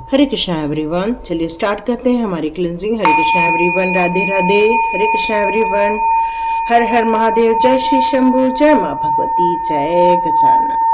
हरे Krishna everyone. चलिए start करते हैं हमारी क्लिनजिंग। हरे कृष्णा एवरीवन, राधे राधे। हरे कृष्णा एवरीवन, हर हर महादेव, जय श्री शंभू, जय माँ भगवती, जय गजानन।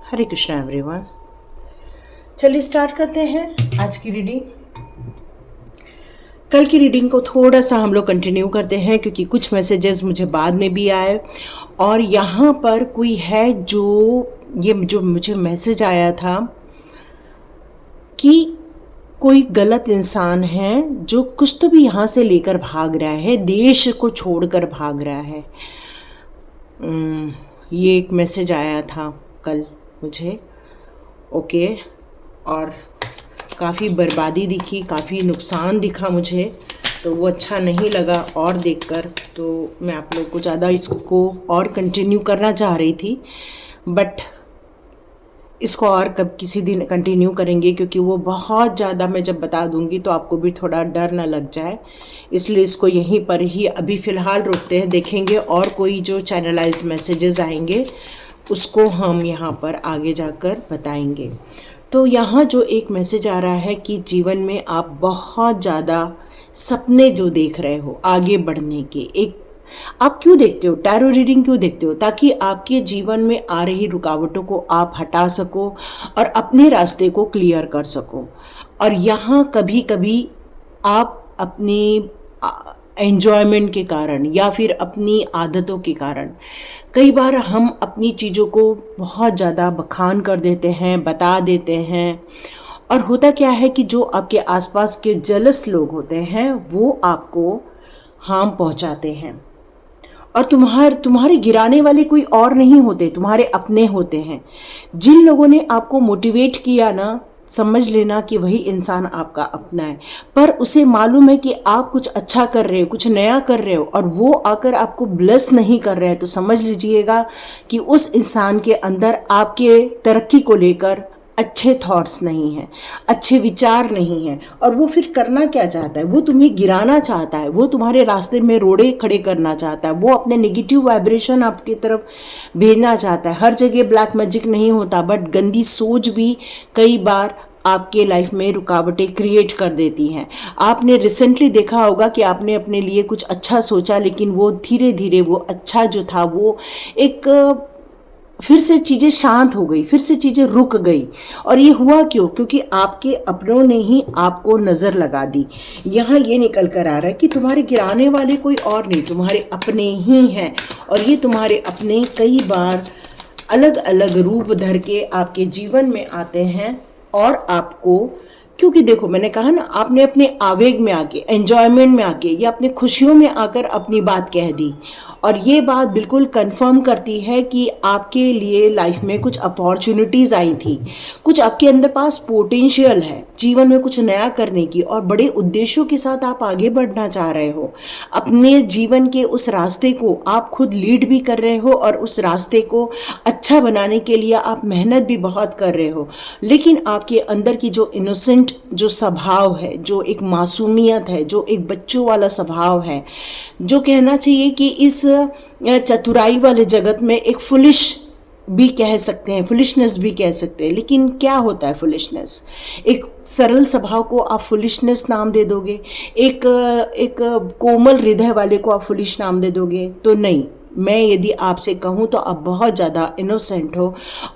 हरे कृष्णा एवरीवन, चलिए स्टार्ट करते हैं आज की रीडिंग। कल की रीडिंग को थोड़ा सा हम लोग कंटिन्यू करते हैं क्योंकि कुछ मैसेजेस मुझे बाद में भी आए और यहाँ पर कोई है जो मुझे मैसेज आया था कि कोई गलत इंसान है जो कुछ तो भी यहाँ से लेकर भाग रहा है, देश को छोड़कर भाग रहा है। ये एक मैसेज आया था कल मुझे। ओके, और काफ़ी बर्बादी दिखी, काफ़ी नुकसान दिखा मुझे, तो वो अच्छा नहीं लगा और देखकर। तो मैं आप लोग को ज़्यादा इसको और कंटिन्यू करना चाह रही थी, बट इसको और कब किसी दिन कंटिन्यू करेंगे क्योंकि वो बहुत ज़्यादा मैं जब बता दूंगी तो आपको भी थोड़ा डर ना लग जाए, इसलिए इसको यहीं पर ही अभी फ़िलहाल रोकते हैं। देखेंगे और कोई जो चैनलाइज मैसेजेस आएंगे उसको हम यहाँ पर आगे जाकर बताएंगे। तो यहाँ जो एक मैसेज आ रहा है कि जीवन में आप बहुत ज़्यादा सपने जो देख रहे हो आगे बढ़ने के, एक आप क्यों देखते हो, टैरो रीडिंग क्यों देखते हो? ताकि आपके जीवन में आ रही रुकावटों को आप हटा सको और अपने रास्ते को क्लियर कर सको। और यहाँ कभी कभी आप अपनी एन्जॉयमेंट के कारण या फिर अपनी आदतों के कारण कई बार हम अपनी चीज़ों को बहुत ज़्यादा बखान कर देते हैं, बता देते हैं। और होता क्या है कि जो आपके आसपास के जेलस लोग होते हैं वो आपको हार्म पहुंचाते हैं और तुम्हारे गिराने वाले कोई और नहीं होते, तुम्हारे अपने होते हैं। जिन लोगों ने आपको मोटिवेट किया ना, समझ लेना कि वही इंसान आपका अपना है, पर उसे मालूम है कि आप कुछ अच्छा कर रहे हो, कुछ नया कर रहे हो और वो आकर आपको ब्लेस नहीं कर रहे हैं, तो समझ लीजिएगा कि उस इंसान के अंदर आपके तरक्की को लेकर अच्छे थॉट्स नहीं हैं, अच्छे विचार नहीं हैं। और वो फिर करना क्या चाहता है? वो तुम्हें गिराना चाहता है, वो तुम्हारे रास्ते में रोड़े खड़े करना चाहता है, वो अपने नेगेटिव वाइब्रेशन आपकी तरफ भेजना चाहता है। हर जगह ब्लैक मैजिक नहीं होता, बट गंदी सोच भी कई बार आपके लाइफ में रुकावटें क्रिएट कर देती हैं। आपने रिसेंटली देखा होगा कि आपने अपने लिए कुछ अच्छा सोचा, लेकिन वो धीरे धीरे वो अच्छा जो था वो एक फिर से चीज़ें शांत हो गई, फिर से चीज़ें रुक गई। और ये हुआ क्यों? क्योंकि आपके अपनों ने ही आपको नज़र लगा दी। यहाँ ये निकल कर आ रहा है कि तुम्हारे गिराने वाले कोई और नहीं, तुम्हारे अपने ही हैं। और ये तुम्हारे अपने कई बार अलग अलग रूप धर के आपके जीवन में आते हैं और आपको, क्योंकि देखो मैंने कहा ना, आपने अपने आवेग में आके, एंजॉयमेंट में आके या अपने खुशियों में आकर अपनी बात कह दी। और ये बात बिल्कुल कंफर्म करती है कि आपके लिए लाइफ में कुछ अपॉर्चुनिटीज़ आई थी, कुछ आपके अंदर पास पोटेंशियल है जीवन में कुछ नया करने की, और बड़े उद्देश्यों के साथ आप आगे बढ़ना चाह रहे हो। अपने जीवन के उस रास्ते को आप खुद लीड भी कर रहे हो और उस रास्ते को अच्छा बनाने के लिए आप मेहनत भी बहुत कर रहे हो। लेकिन आपके अंदर की जो इनोसेंट जो स्वभाव है, जो एक मासूमियत है, जो एक बच्चों वाला स्वभाव है, जो कहना चाहिए कि इस चतुराई वाले जगत में एक फुलिश भी कह सकते हैं, फुलिशनेस भी कह सकते हैं। लेकिन क्या होता है फुलिशनेस? एक सरल स्वभाव को आप फुलिशनेस नाम दे दोगे? एक कोमल हृदय वाले को आप फुलिश नाम दे दोगे? तो नहीं। मैं यदि आपसे कहूँ तो आप बहुत ज़्यादा इनोसेंट हो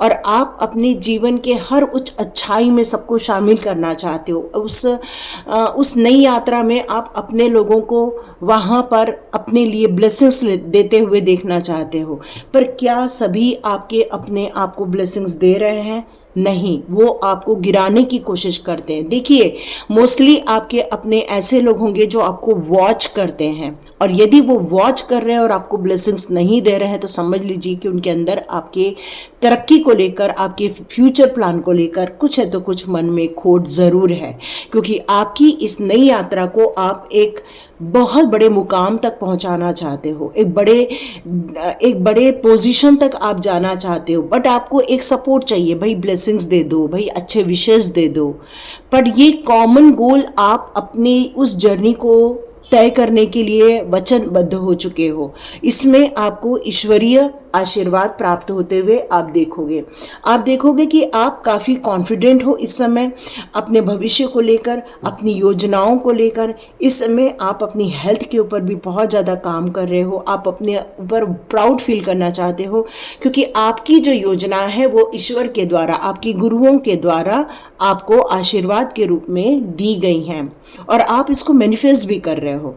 और आप अपने जीवन के हर उच्च अच्छाई में सबको शामिल करना चाहते हो। उस नई यात्रा में आप अपने लोगों को वहाँ पर अपने लिए ब्लेसिंग्स देते हुए देखना चाहते हो। पर क्या सभी आपके अपने आप को ब्लेसिंग्स दे रहे हैं? नहीं, वो आपको गिराने की कोशिश करते हैं। देखिए, मोस्टली आपके अपने ऐसे लोग होंगे जो आपको वॉच करते हैं, और यदि वो वॉच कर रहे हैं और आपको ब्लेसिंग्स नहीं दे रहे हैं तो समझ लीजिए कि उनके अंदर आपके तरक्की को लेकर, आपके फ्यूचर प्लान को लेकर कुछ है तो कुछ मन में खोट ज़रूर है। क्योंकि आपकी इस नई यात्रा को आप एक बहुत बड़े मुकाम तक पहुंचाना चाहते हो, एक बड़े पोजीशन तक आप जाना चाहते हो, बट आपको एक सपोर्ट चाहिए, भाई ब्लेसिंग्स दे दो, भाई अच्छे विशेस दे दो। पर ये कॉमन गोल आप अपनी उस जर्नी को तय करने के लिए वचनबद्ध हो चुके हो। इसमें आपको ईश्वरीय आशीर्वाद प्राप्त होते हुए आप देखोगे कि आप काफ़ी कॉन्फिडेंट हो इस समय अपने भविष्य को लेकर, अपनी योजनाओं को लेकर। इस समय आप अपनी हेल्थ के ऊपर भी बहुत ज़्यादा काम कर रहे हो, आप अपने ऊपर प्राउड फील करना चाहते हो, क्योंकि आपकी जो योजना है वो ईश्वर के द्वारा, आपकी गुरुओं के द्वारा आपको आशीर्वाद के रूप में दी गई हैं, और आप इसको मैनिफेस्ट भी कर रहे हो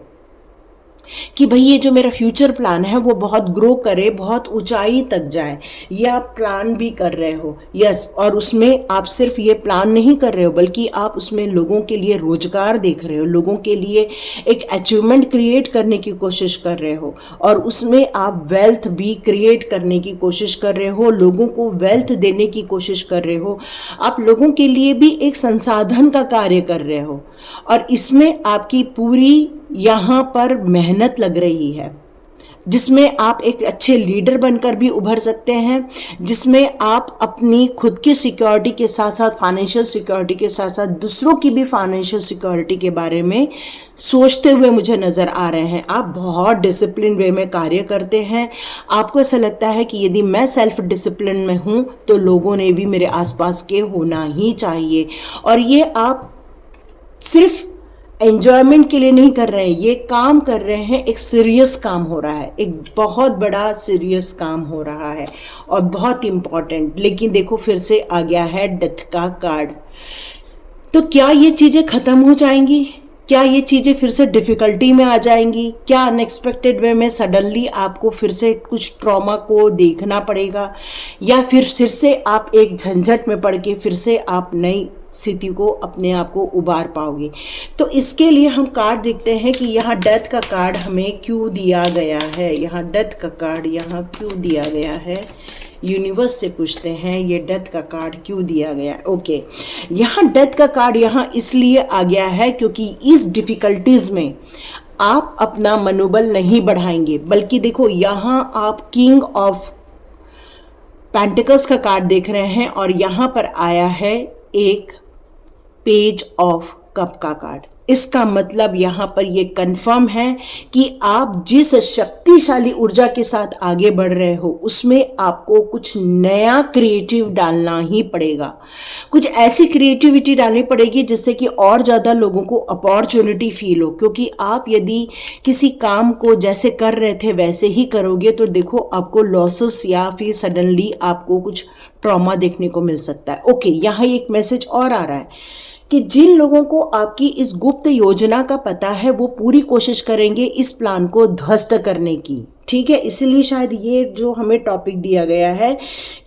कि भाई ये जो मेरा फ्यूचर प्लान है वो बहुत ग्रो करे, बहुत ऊंचाई तक जाए। ये आप प्लान भी कर रहे हो, यस। और उसमें आप सिर्फ ये प्लान नहीं कर रहे हो, बल्कि आप उसमें लोगों के लिए रोजगार देख रहे हो, लोगों के लिए एक अचीवमेंट क्रिएट करने की कोशिश कर रहे हो, और उसमें आप वेल्थ भी क्रिएट करने की कोशिश कर रहे हो, लोगों को वेल्थ देने की कोशिश कर रहे हो। आप लोगों के लिए भी एक संसाधन का कार्य कर रहे हो, और इसमें आपकी पूरी यहाँ पर मेहनत लग रही है, जिसमें आप एक अच्छे लीडर बनकर भी उभर सकते हैं, जिसमें आप अपनी खुद की सिक्योरिटी के साथ साथ, फाइनेंशियल सिक्योरिटी के साथ साथ, दूसरों की भी फाइनेंशियल सिक्योरिटी के बारे में सोचते हुए मुझे नज़र आ रहे हैं। आप बहुत डिसिप्लिन वे में कार्य करते हैं। आपको ऐसा लगता है कि यदि मैं सेल्फ डिसिप्लिन में हूँ तो लोगों ने भी मेरे आसपास के होना ही चाहिए। और ये आप सिर्फ एंजॉयमेंट के लिए नहीं कर रहे हैं, ये काम कर रहे हैं, एक सीरियस काम हो रहा है, एक बहुत बड़ा सीरियस काम हो रहा है और बहुत इम्पॉर्टेंट। लेकिन देखो फिर से आ गया है डेथ का कार्ड। तो क्या ये चीज़ें ख़त्म हो जाएंगी? क्या ये चीज़ें फिर से डिफ़िकल्टी में आ जाएंगी? क्या अनएक्सपेक्टेड वे में सडनली आपको फिर से कुछ ट्रॉमा को देखना पड़ेगा, या फिर से आप एक झंझट में पड़ के फिर से आप नई स्थिति को, अपने आप को उबार पाओगे? तो इसके लिए हम कार्ड देखते हैं कि यहाँ डेथ का कार्ड हमें क्यों दिया गया है। यहाँ डेथ का कार्ड यहाँ क्यों दिया गया है, यूनिवर्स से पूछते हैं ये डेथ का कार्ड क्यों दिया गया है। ओके, यहाँ डेथ का कार्ड यहाँ इसलिए आ गया है क्योंकि इस डिफ़िकल्टीज़ में आप अपना मनोबल नहीं बढ़ाएंगे, बल्कि देखो यहाँ आप किंग ऑफ पेंटिकल्स का कार्ड देख रहे हैं, और यहाँ पर आया है एक पेज ऑफ कप का कार्ड। इसका मतलब यहाँ पर ये कंफर्म है कि आप जिस शक्तिशाली ऊर्जा के साथ आगे बढ़ रहे हो उसमें आपको कुछ नया क्रिएटिव डालना ही पड़ेगा। कुछ ऐसी क्रिएटिविटी डालनी पड़ेगी जिससे कि और ज़्यादा लोगों को अपॉर्चुनिटी फील हो, क्योंकि आप यदि किसी काम को जैसे कर रहे थे वैसे ही करोगे तो देखो आपको लॉसेस या फिर सडनली आपको कुछ ट्रॉमा देखने को मिल सकता है। ओके, यहाँ एक मैसेज और आ रहा है कि जिन लोगों को आपकी इस गुप्त योजना का पता है वो पूरी कोशिश करेंगे इस प्लान को ध्वस्त करने की। ठीक है, इसलिए शायद ये जो हमें टॉपिक दिया गया है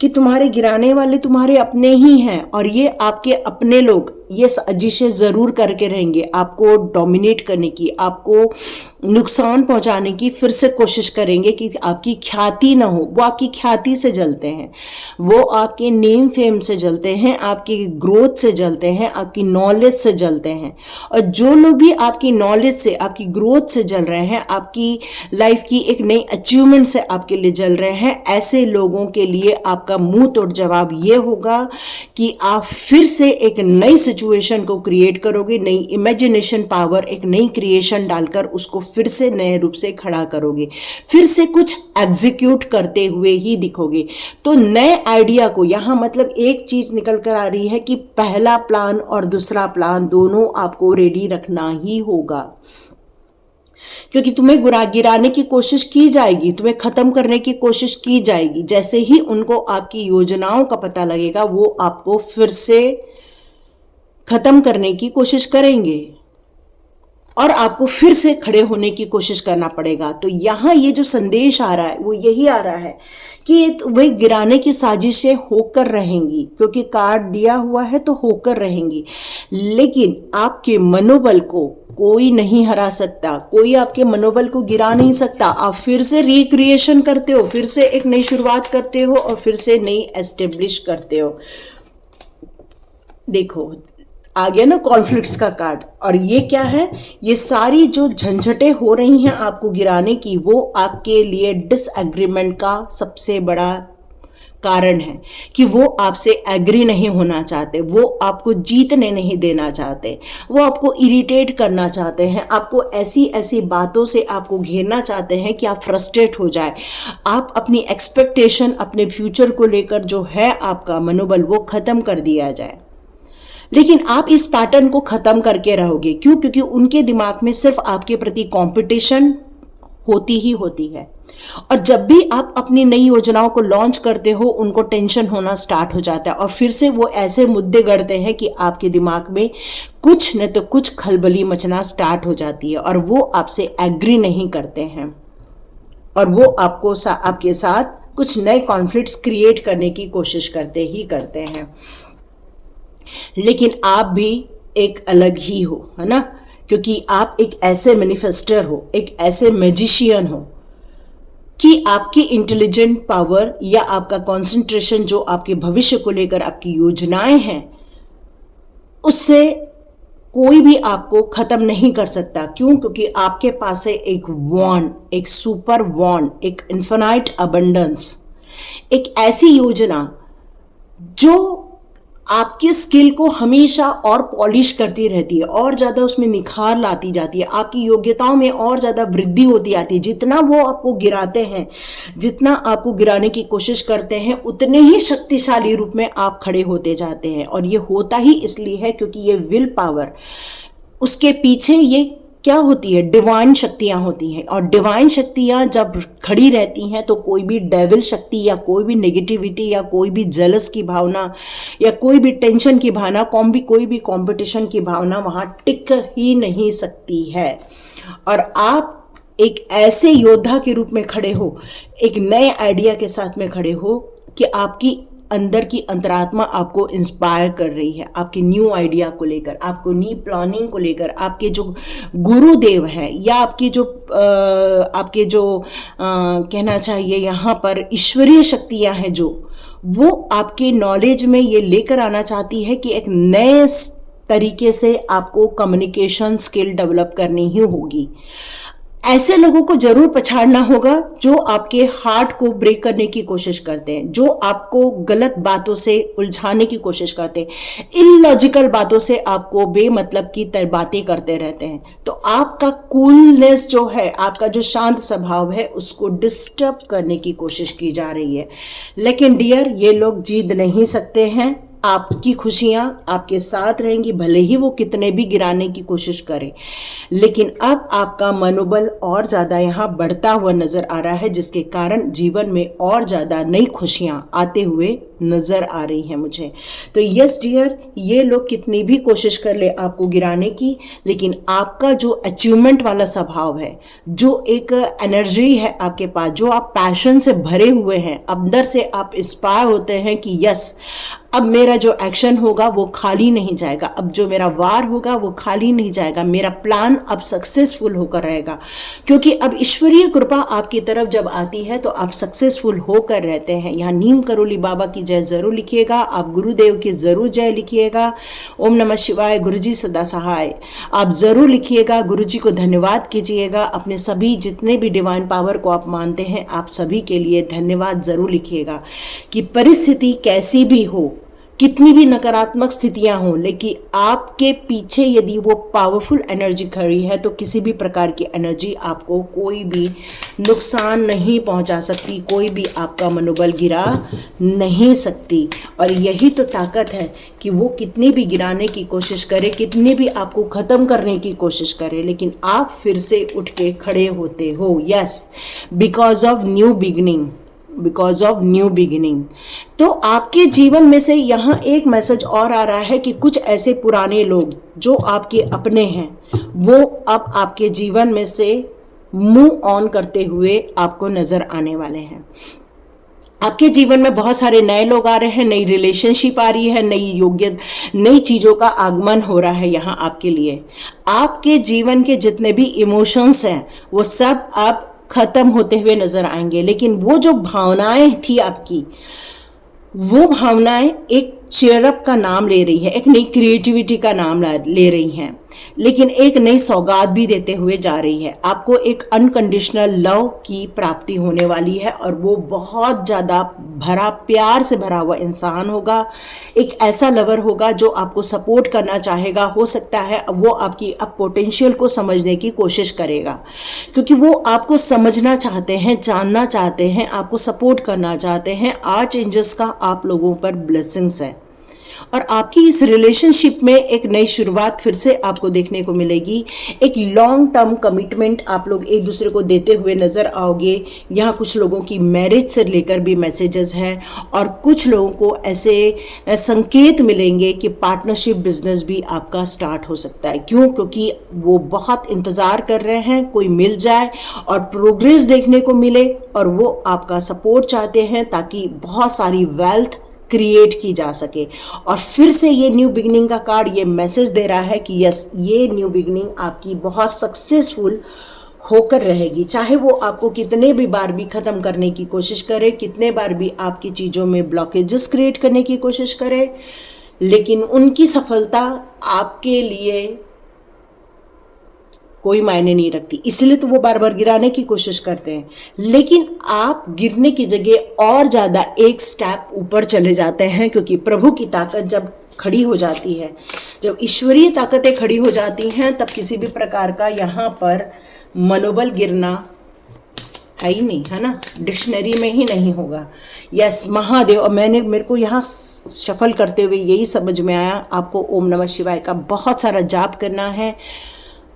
कि तुम्हारे गिराने वाले तुम्हारे अपने ही हैं, और ये आपके अपने लोग ये साजिशें ज़रूर करके रहेंगे आपको डोमिनेट करने की, आपको नुकसान पहुंचाने की फिर से कोशिश करेंगे कि आपकी ख्याति ना हो। वो आपकी ख्याति से जलते हैं, वो आपके नेम फेम से जलते हैं, आपकी ग्रोथ से जलते हैं, आपकी नॉलेज से जलते हैं। और जो लोग भी आपकी नॉलेज से, आपकी ग्रोथ से जल रहे हैं, आपकी लाइफ की एक नई अचीवमेंट से आपके लिए जल रहे हैं, ऐसे लोगों के लिए आपका मुंह तोड़ जवाब ये होगा कि आप फिर से एक नई सिचुएशन को क्रिएट करोगे, नई इमेजिनेशन पावर, एक नई क्रिएशन डालकर उसको फिर से नए रूप से खड़ा करोगे, फिर से कुछ एग्जीक्यूट करते हुए ही दिखोगे। तो नए आइडिया को यहाँ मतलब एक चीज निकल कर आ रही है कि पहला प्लान और दूसरा प्लान दोनों आपको रेडी रखना ही होगा, क्योंकि तुम्हें गिराने की कोशिश की जाएगी, तुम्हें खत्म करने की कोशिश की जाएगी। जैसे ही उनको आपकी योजनाओं का पता लगेगा वो आपको फिर से खत्म करने की कोशिश करेंगे और आपको फिर से खड़े होने की कोशिश करना पड़ेगा। तो यहाँ ये जो संदेश आ रहा है वो यही आ रहा है कि तुम्हें गिराने की साजिशें होकर रहेंगी, क्योंकि कार्ड दिया हुआ है तो होकर रहेंगी, लेकिन आपके मनोबल को कोई नहीं हरा सकता, कोई आपके मनोबल को गिरा नहीं सकता। आप फिर से रिक्रिएशन करते हो, फिर से एक नई शुरुआत करते हो और फिर से नई एस्टेब्लिश करते हो। देखो आ गया ना कॉन्फ्लिक्ट्स का कार्ड। और ये क्या है, ये सारी जो झंझटें हो रही हैं आपको गिराने की, वो आपके लिए डिसएग्रीमेंट का सबसे बड़ा कारण है कि वो आपसे एग्री नहीं होना चाहते, वो आपको जीतने नहीं देना चाहते, वो आपको इरिटेट करना चाहते हैं, आपको ऐसी ऐसी बातों से आपको घेरना चाहते हैं कि आप फ्रस्ट्रेट हो जाए, आप अपनी एक्सपेक्टेशन अपने फ्यूचर को लेकर जो है आपका मनोबल वो खत्म कर दिया जाए। लेकिन आप इस पैटर्न को खत्म करके रहोगे। क्यों? क्योंकि उनके दिमाग में सिर्फ आपके प्रति कंपटीशन होती ही होती है। और जब भी आप अपनी नई योजनाओं को लॉन्च करते हो, उनको टेंशन होना स्टार्ट हो जाता है और फिर से वो ऐसे मुद्दे गढ़ते हैं कि आपके दिमाग में कुछ न तो कुछ खलबली मचना स्टार्ट हो जाती है और वो आपसे एग्री नहीं करते हैं और वो आपके साथ कुछ नए कॉन्फ्लिक्ट्स क्रिएट करने की कोशिश करते ही करते हैं। लेकिन आप भी एक अलग ही हो, है ना, क्योंकि आप एक ऐसे मैनिफेस्टर हो, एक ऐसे मैजिशियन हो कि आपकी इंटेलिजेंट पावर या आपका कंसंट्रेशन जो आपके भविष्य को लेकर आपकी योजनाएं हैं, उससे कोई भी आपको खत्म नहीं कर सकता। क्यों? क्योंकि आपके पास है एक वॉन्ड, एक सुपर वॉन्ड, एक इन्फिनाइट अबंडेंस, एक ऐसी योजना जो आपके स्किल को हमेशा और पॉलिश करती रहती है और ज़्यादा उसमें निखार लाती जाती है, आपकी योग्यताओं में और ज़्यादा वृद्धि होती आती है। जितना वो आपको गिराते हैं, जितना आपको गिराने की कोशिश करते हैं, उतने ही शक्तिशाली रूप में आप खड़े होते जाते हैं। और ये होता ही इसलिए है क्योंकि ये विल पावर, उसके पीछे ये क्या होती है, डिवाइन शक्तियां होती हैं। और डिवाइन शक्तियां जब खड़ी रहती हैं तो कोई भी डेविल शक्ति या कोई भी नेगेटिविटी या कोई भी जेलस की भावना या कोई भी टेंशन की भावना, कोई भी कंपटीशन की भावना वहां टिक ही नहीं सकती है। और आप एक ऐसे योद्धा के रूप में खड़े हो, एक नए आइडिया के साथ में खड़े हो कि आपकी अंदर की अंतरात्मा आपको इंस्पायर कर रही है, आपके न्यू आइडिया को लेकर, आपको न्यू प्लानिंग को लेकर। आपके जो गुरुदेव हैं या आपके जो कहना चाहिए यहाँ पर ईश्वरीय शक्तियाँ हैं, जो वो आपके नॉलेज में ये लेकर आना चाहती है कि एक नए तरीके से आपको कम्युनिकेशन स्किल डेवलप करनी ही होगी। ऐसे लोगों को जरूर पछाड़ना होगा जो आपके हार्ट को ब्रेक करने की कोशिश करते हैं, जो आपको गलत बातों से उलझाने की कोशिश करते हैं, इलॉजिकल बातों से आपको बेमतलब की बातें करते रहते हैं। तो आपका कूलनेस जो है, आपका जो शांत स्वभाव है, उसको डिस्टर्ब करने की कोशिश की जा रही है। लेकिन डियर, ये लोग जीत नहीं सकते हैं। आपकी खुशियां आपके साथ रहेंगी, भले ही वो कितने भी गिराने की कोशिश करें। लेकिन अब आपका मनोबल और ज़्यादा यहाँ बढ़ता हुआ नज़र आ रहा है, जिसके कारण जीवन में और ज़्यादा नई खुशियाँ आते हुए नज़र आ रही हैं मुझे। तो यस डियर, ये लोग कितनी भी कोशिश कर ले आपको गिराने की, लेकिन आपका जो अचीवमेंट वाला स्वभाव है, जो एक एनर्जी है आपके पास, जो आप पैशन से भरे हुए हैं, अंदर से आप इंस्पायर होते हैं कि यस, अब मेरा जो एक्शन होगा वो खाली नहीं जाएगा, अब जो मेरा वार होगा वो खाली नहीं जाएगा, मेरा प्लान अब सक्सेसफुल होकर रहेगा। क्योंकि अब ईश्वरीय कृपा आपकी तरफ जब आती है तो आप सक्सेसफुल होकर रहते हैं। यहाँ नीम करोली बाबा की जय जरूर लिखिएगा, आप गुरुदेव की जरूर जय लिखिएगा। ओम नमः शिवाय, गुरुजी सदा सहाय, आप जरूर लिखिएगा। गुरुजी को धन्यवाद कीजिएगा। अपने सभी जितने भी डिवाइन पावर को आप मानते हैं, आप सभी के लिए धन्यवाद जरूर लिखिएगा। कि परिस्थिति कैसी भी हो, कितनी भी नकारात्मक स्थितियां हों, लेकिन आपके पीछे यदि वो पावरफुल एनर्जी खड़ी है तो किसी भी प्रकार की एनर्जी आपको कोई भी नुकसान नहीं पहुंचा सकती, कोई भी आपका मनोबल गिरा नहीं सकती। और यही तो ताकत है कि वो कितनी भी गिराने की कोशिश करे, कितनी भी आपको ख़त्म करने की कोशिश करे, लेकिन आप फिर से उठ के खड़े होते हो। Yes, because of new beginning, because of new beginning. तो आपके जीवन में से यहाँ एक मैसेज और आ रहा है कि कुछ ऐसे पुराने लोग जो आपके अपने हैं, वो अब आपके जीवन में से मूव ऑन करते हुए आपको नजर आने वाले हैं। आपके जीवन में बहुत सारे नए लोग आ रहे हैं, नई रिलेशनशिप आ रही है, नई चीज़ों का आगमन हो रहा है यहाँ आपके लिए। आपके जीवन के जितने भी इमोशंस हैं वो सब अब खत्म होते हुए नजर आएंगे। लेकिन वो जो भावनाएं थी आपकी, वो भावनाएं एक चेयरअप का नाम ले रही है, एक नई क्रिएटिविटी का नाम ले रही हैं, लेकिन एक नई सौगात भी देते हुए जा रही है। आपको एक अनकंडीशनल लव की प्राप्ति होने वाली है और वो बहुत ज़्यादा भरा, प्यार से भरा हुआ इंसान होगा। एक ऐसा लवर होगा जो आपको सपोर्ट करना चाहेगा। हो सकता है वो आपकी अब पोटेंशियल को समझने की कोशिश करेगा, क्योंकि वो आपको समझना चाहते हैं, जानना चाहते हैं, आपको सपोर्ट करना चाहते हैं। आर्च एंजल्स का आप लोगों पर ब्लेसिंग्स है और आपकी इस रिलेशनशिप में एक नई शुरुआत फिर से आपको देखने को मिलेगी। एक लॉन्ग टर्म कमिटमेंट आप लोग एक दूसरे को देते हुए नजर आओगे। यहाँ कुछ लोगों की मैरिज से लेकर भी मैसेजेस हैं और कुछ लोगों को ऐसे संकेत मिलेंगे कि पार्टनरशिप बिजनेस भी आपका स्टार्ट हो सकता है। क्यों? क्योंकि वो बहुत इंतज़ार कर रहे हैं कोई मिल जाए और प्रोग्रेस देखने को मिले और वो आपका सपोर्ट चाहते हैं ताकि बहुत सारी वेल्थ क्रिएट की जा सके। और फिर से ये न्यू बिगनिंग का कार्ड ये मैसेज दे रहा है कि यस, ये न्यू बिगनिंग आपकी बहुत सक्सेसफुल होकर रहेगी। चाहे वो आपको कितने भी बार भी ख़त्म करने की कोशिश करे, कितने बार भी आपकी चीज़ों में ब्लॉकेजेस क्रिएट करने की कोशिश करे, लेकिन उनकी सफलता आपके लिए कोई मायने नहीं रखती। इसलिए तो वो बार बार गिराने की कोशिश करते हैं, लेकिन आप गिरने की जगह और ज़्यादा एक स्टेप ऊपर चले जाते हैं, क्योंकि प्रभु की ताकत जब खड़ी हो जाती है, जब ईश्वरीय ताकतें खड़ी हो जाती हैं, तब किसी भी प्रकार का यहाँ पर मनोबल गिरना है ही नहीं, है ना, डिक्शनरी में ही नहीं होगा। यस, महादेव। और मेरे को यहाँ शफल करते हुए यही समझ में आया, आपको ओम नमः शिवाय का बहुत सारा जाप करना है।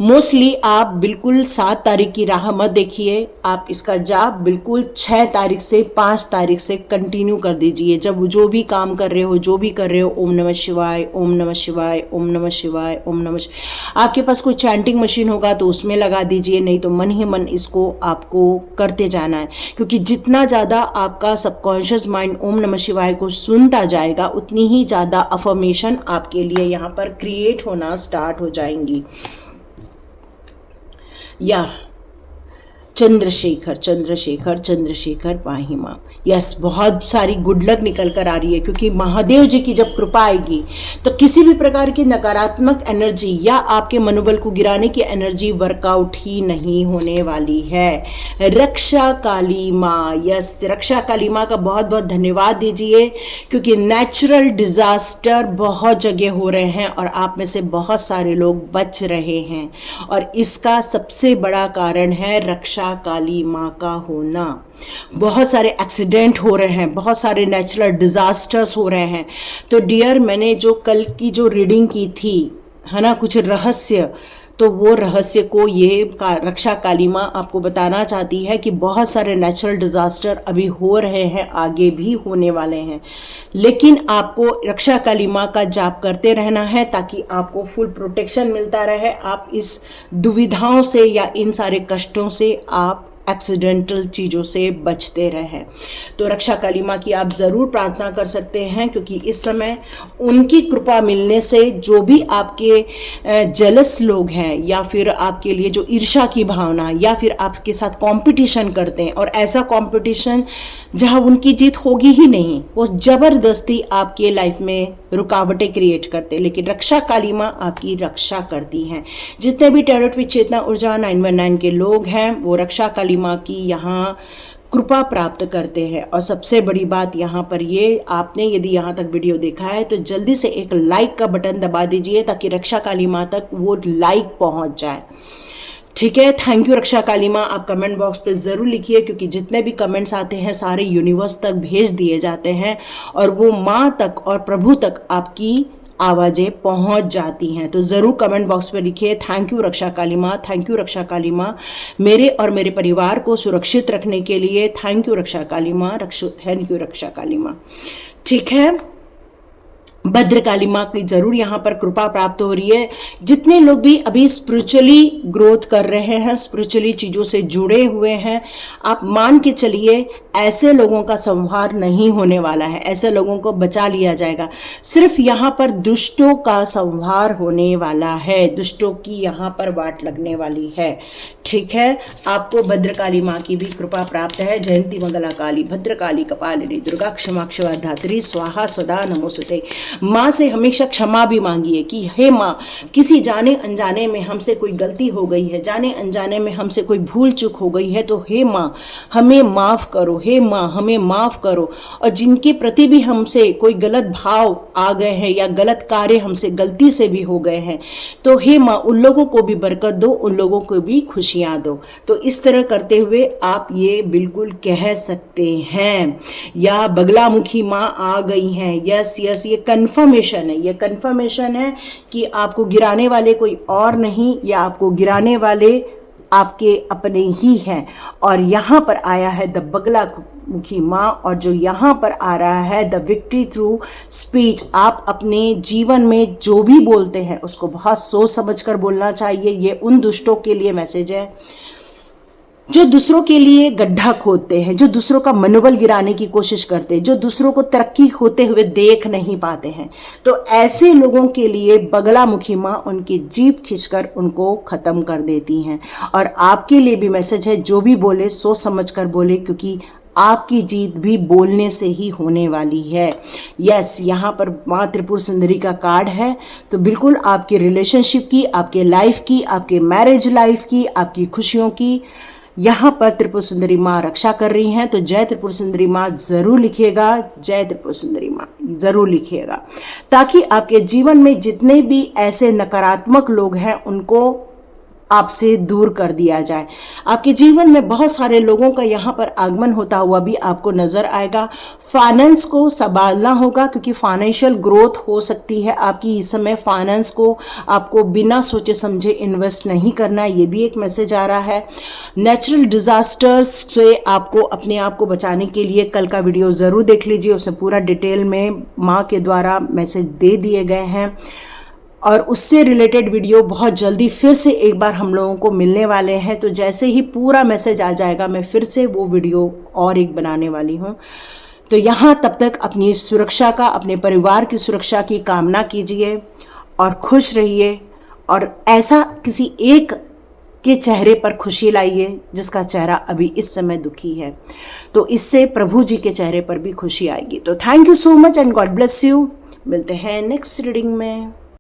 मोस्टली आप बिल्कुल 7 तारीख की राह मत देखिए, आप इसका जाप बिल्कुल 6 तारीख से 5 तारीख से कंटिन्यू कर दीजिए। जब जो भी काम कर रहे हो, जो भी कर रहे हो, ओम नमः शिवाय, ओम नमः शिवाय, ओम नमः शिवाय, ओम नमः शिवाय। आपके पास कोई चैंटिंग मशीन होगा तो उसमें लगा दीजिए, नहीं तो मन ही मन इसको आपको करते जाना है, क्योंकि जितना ज़्यादा आपका सबकॉन्शियस माइंड ओम नमः शिवाय को सुनता जाएगा, उतनी ही ज़्यादा अफर्मेशन आपके लिए यहाँ पर क्रिएट होना स्टार्ट हो जाएंगी। या चंद्रशेखर चंद्रशेखर चंद्रशेखर पाहि माम। यस, बहुत सारी गुड लक निकल कर आ रही है, क्योंकि महादेव जी की जब कृपा आएगी तो किसी भी प्रकार की नकारात्मक एनर्जी या आपके मनोबल को गिराने की एनर्जी वर्कआउट ही नहीं होने वाली है। रक्षा काली माँ, यस, रक्षा काली माँ का बहुत बहुत धन्यवाद दीजिए, क्योंकि नेचुरल डिजास्टर बहुत जगह हो रहे हैं और आप में से बहुत सारे लोग बच रहे हैं, और इसका सबसे बड़ा कारण है रक्षा काली माँ का होना। बहुत सारे एक्सीडेंट हो रहे हैं, बहुत सारे नेचुरल डिजास्टर्स हो रहे हैं। तो डियर, मैंने जो कल की जो रीडिंग की थी, है ना, कुछ रहस्य, तो वो रहस्य को ये रक्षा काली माँ आपको बताना चाहती है कि बहुत सारे नेचुरल डिजास्टर अभी हो रहे हैं, आगे भी होने वाले हैं, लेकिन आपको रक्षा काली माँ का जाप करते रहना है ताकि आपको फुल प्रोटेक्शन मिलता रहे। आप इस दुविधाओं से या इन सारे कष्टों से आप एक्सीडेंटल चीज़ों से बचते रहें। तो रक्षा काली माँ की आप ज़रूर प्रार्थना कर सकते हैं, क्योंकि इस समय उनकी कृपा मिलने से जो भी आपके जेलस लोग हैं, या फिर आपके लिए जो ईर्ष्या की भावना, या फिर आपके साथ कंपटीशन करते हैं, और ऐसा कंपटीशन जहाँ उनकी जीत होगी ही नहीं, वो ज़बरदस्ती आपके लाइफ में रुकावटें क्रिएट करते, लेकिन रक्षा काली माँ आपकी रक्षा करती हैं। जितने भी टैरोट विद चेतना ऊर्जा 919 के लोग हैं, वो रक्षा काली माँ की यहाँ कृपा प्राप्त करते हैं। और सबसे बड़ी बात यहाँ पर ये, आपने यदि यहाँ तक वीडियो देखा है तो जल्दी से एक लाइक का बटन दबा दीजिए ताकि रक्षा काली माँ तक वो लाइक पहुँच जाए। ठीक है, थैंक यू रक्षा काली माँ। आप कमेंट बॉक्स पे ज़रूर लिखिए, क्योंकि जितने भी कमेंट्स आते हैं सारे यूनिवर्स तक भेज दिए जाते हैं और वो माँ तक और प्रभु तक आपकी आवाज़ें पहुंच जाती हैं। तो ज़रूर कमेंट बॉक्स पे लिखिए, थैंक यू रक्षा काली माँ, थैंक यू रक्षा काली माँ, मेरे और मेरे परिवार को सुरक्षित रखने के लिए थैंक यू रक्षा काली माँ, थैंक यू रक्षा काली माँ। ठीक है, भद्रकाली माँ की जरूर यहाँ पर कृपा प्राप्त हो रही है। जितने लोग भी अभी स्पिरिचुअली ग्रोथ कर रहे हैं, स्पिरिचुअली चीज़ों से जुड़े हुए हैं, आप मान के चलिए ऐसे लोगों का संहार नहीं होने वाला है, ऐसे लोगों को बचा लिया जाएगा। सिर्फ यहाँ पर दुष्टों का संहार होने वाला है, दुष्टों की यहाँ पर वाट लगने वाली है। ठीक है, आपको भद्रकाली माँ की भी कृपा प्राप्त है। जयंती मंगला काली, भद्रकाली कपालिनी, दुर्गा क्षमा क्षमा धात्री, स्वाहा स्वदा नमोस्तुते। माँ से हमेशा क्षमा भी मांगिए कि हे माँ, किसी जाने अनजाने में हमसे कोई गलती हो गई है, जाने अनजाने में हमसे कोई भूल चूक हो गई है, तो हे माँ हमें माफ़ करो, हे माँ हमें माफ़ करो। और जिनके प्रति भी हमसे कोई गलत भाव आ गए हैं या गलत कार्य हमसे गलती से भी हो गए हैं, तो हे माँ उन लोगों को भी बरकत दो, उन लोगों को भी खुशियाँ दो। तो इस तरह करते हुए आप ये बिल्कुल कह सकते हैं। या बगलामुखी माँ आ गई हैं, यस यस, ये कन्फर्मेशन है, ये कन्फर्मेशन है कि आपको गिराने वाले कोई और नहीं, या आपको गिराने वाले आपके अपने ही हैं। और यहाँ पर आया है द बगलामुखी माँ, और जो यहाँ पर आ रहा है द विक्ट्री थ्रू स्पीच। आप अपने जीवन में जो भी बोलते हैं उसको बहुत सोच समझ कर बोलना चाहिए। ये उन दुष्टों के लिए मैसेज है जो दूसरों के लिए गड्ढा खोदते हैं, जो दूसरों का मनोबल गिराने की कोशिश करते हैं, जो दूसरों को तरक्की होते हुए देख नहीं पाते हैं। तो ऐसे लोगों के लिए बगलामुखी माँ उनकी जीभ खींचकर उनको ख़त्म कर देती हैं। और आपके लिए भी मैसेज है, जो भी बोले सोच समझ कर बोले, क्योंकि आपकी जीत भी बोलने से ही होने वाली है। यस, यहाँ पर माँ त्रिपुर सुंदरी का कार्ड है। तो बिल्कुल आपके रिलेशनशिप की, आपके लाइफ की, आपके मैरिज लाइफ की, आपकी खुशियों की यहाँ पर त्रिपुर सुंदरी माँ रक्षा कर रही हैं। तो जय त्रिपुर सुंदरी माँ ज़रूर लिखिएगा, जय त्रिपुर सुंदरी माँ ज़रूर लिखिएगा, ताकि आपके जीवन में जितने भी ऐसे नकारात्मक लोग हैं उनको आपसे दूर कर दिया जाए। आपके जीवन में बहुत सारे लोगों का यहाँ पर आगमन होता हुआ भी आपको नजर आएगा। फाइनेंस को संभालना होगा, क्योंकि फाइनेंशियल ग्रोथ हो सकती है आपकी इस समय। फाइनेंस को आपको बिना सोचे समझे इन्वेस्ट नहीं करना है, ये भी एक मैसेज आ रहा है। नेचुरल डिजास्टर्स से आपको अपने आप को बचाने के लिए कल का वीडियो ज़रूर देख लीजिए, उसमें पूरा डिटेल में माँ के द्वारा मैसेज दे दिए गए हैं। और उससे रिलेटेड वीडियो बहुत जल्दी फिर से एक बार हम लोगों को मिलने वाले हैं। तो जैसे ही पूरा मैसेज आ जाएगा मैं फिर से वो वीडियो और एक बनाने वाली हूँ। तो यहाँ तब तक अपनी सुरक्षा का, अपने परिवार की सुरक्षा की कामना कीजिए और खुश रहिए। और ऐसा किसी एक के चेहरे पर खुशी लाइए जिसका चेहरा अभी इस समय दुखी है, तो इससे प्रभु जी के चेहरे पर भी खुशी आएगी। तो thank you so much and God bless you. मिलते हैं नेक्स्ट रीडिंग में।